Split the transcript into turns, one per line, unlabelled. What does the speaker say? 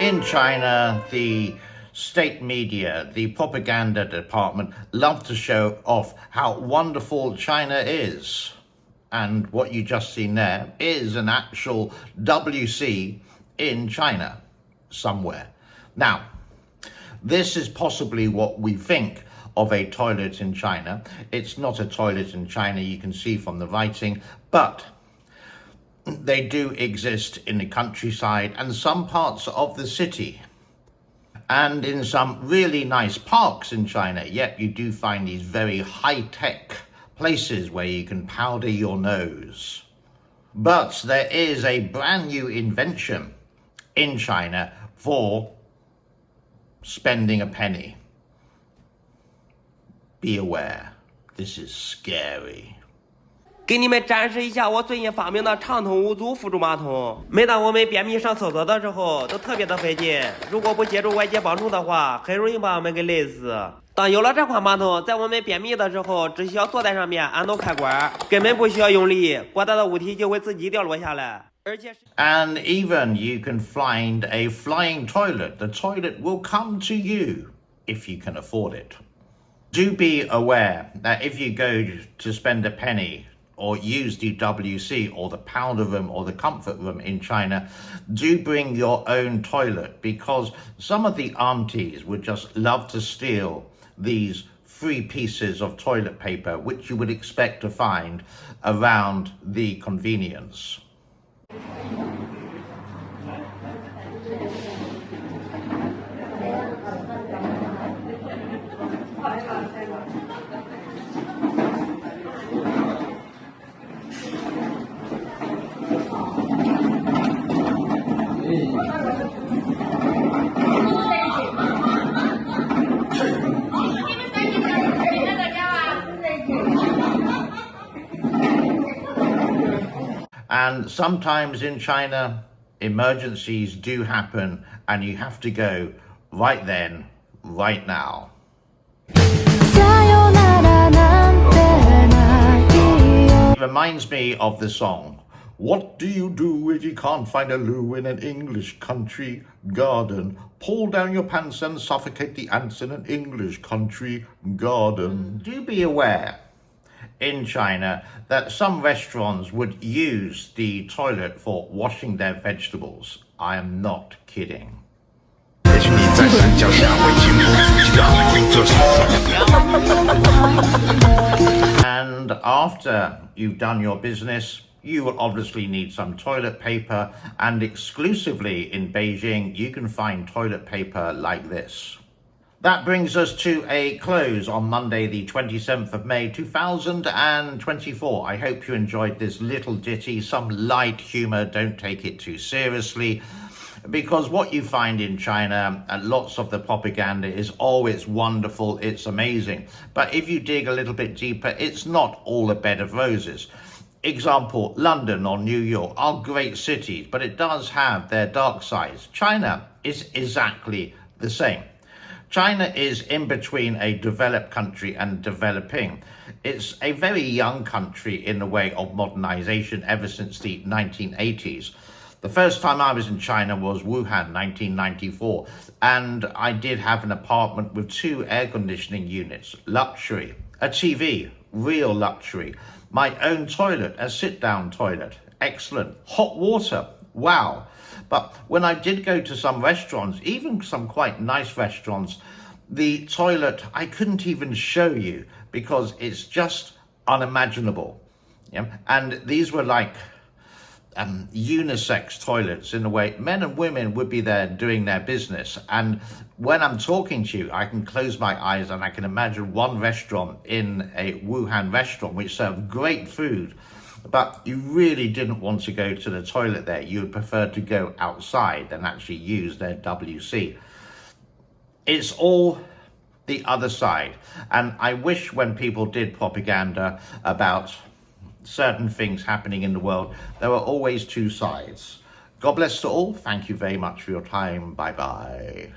In China, the state media, the propaganda department love to show off how wonderful China is. And what you just seen there is an actual WC in China somewhere. Now, this is possibly what we think of a toilet in China. It's not a toilet in China, you can see from the writing, but they do exist in the countryside and some parts of the city. And in some really nice parks in China, yet you do find these very high-tech places where you can powder your nose. But there is a brand new invention in China for spending a penny. Be aware, this is scary.
给你们展示一下我最近发明的畅通无阻辅助马桶。每当我们便秘上厕所的时候，都特别的费劲。如果不借助外界帮助的话，很容易把我们给累死。当有了这款马桶，在我们便秘的时候，只需要坐在上面按动开关，根本不需要用力，过大的物体就会自己掉落下来。
And even you can find a flying toilet. The toilet will come to you if you can afford it. Do be aware that if you go to spend a penny or use the WC or the powder room or the comfort room in China, do bring your own toilet, because some of the aunties would just love to steal these free pieces of toilet paper which you would expect to find around the convenience. And sometimes in China, emergencies do happen and you have to go right then, right now. It reminds me of the song, what do you do if you can't find a loo in an English country garden? Pull down your pants and suffocate the ants in an English country garden. Do be aware in China that some restaurants would use the toilet for washing their vegetables. I am not kidding. And after you've done your business, you will obviously need some toilet paper, and exclusively in Beijing, you can find toilet paper like this. That brings us to a close on Monday, the 27th of May, 2024. I hope you enjoyed this little ditty, some light humor. Don't take it too seriously, because what you find in China, and lots of the propaganda is, oh, it's wonderful, it's amazing. But if you dig a little bit deeper, it's not all a bed of roses. Example, London or New York are great cities, but it does have their dark sides. China is exactly the same. China is in between a developed country and developing. It's a very young country in the way of modernization ever since the 1980s. The first time I was in China was Wuhan, 1994, and I did have an apartment with 2 air conditioning units, luxury, a TV, real luxury, my own toilet, a sit-down toilet, excellent, hot water, wow. But when I did go to some restaurants, even some quite nice restaurants, the toilet, I couldn't even show you because it's just unimaginable. Yeah? And these were like unisex toilets in a way. Men and women would be there doing their business. And when I'm talking to you, I can close my eyes and I can imagine one restaurant in a Wuhan restaurant which served great food, but you really didn't want to go to the toilet there. You would prefer to go outside and actually use their WC. It's all the other side. And I wish when people did propaganda about certain things happening in the world, there were always 2 sides. God bless to all. Thank you very much for your time. Bye-bye.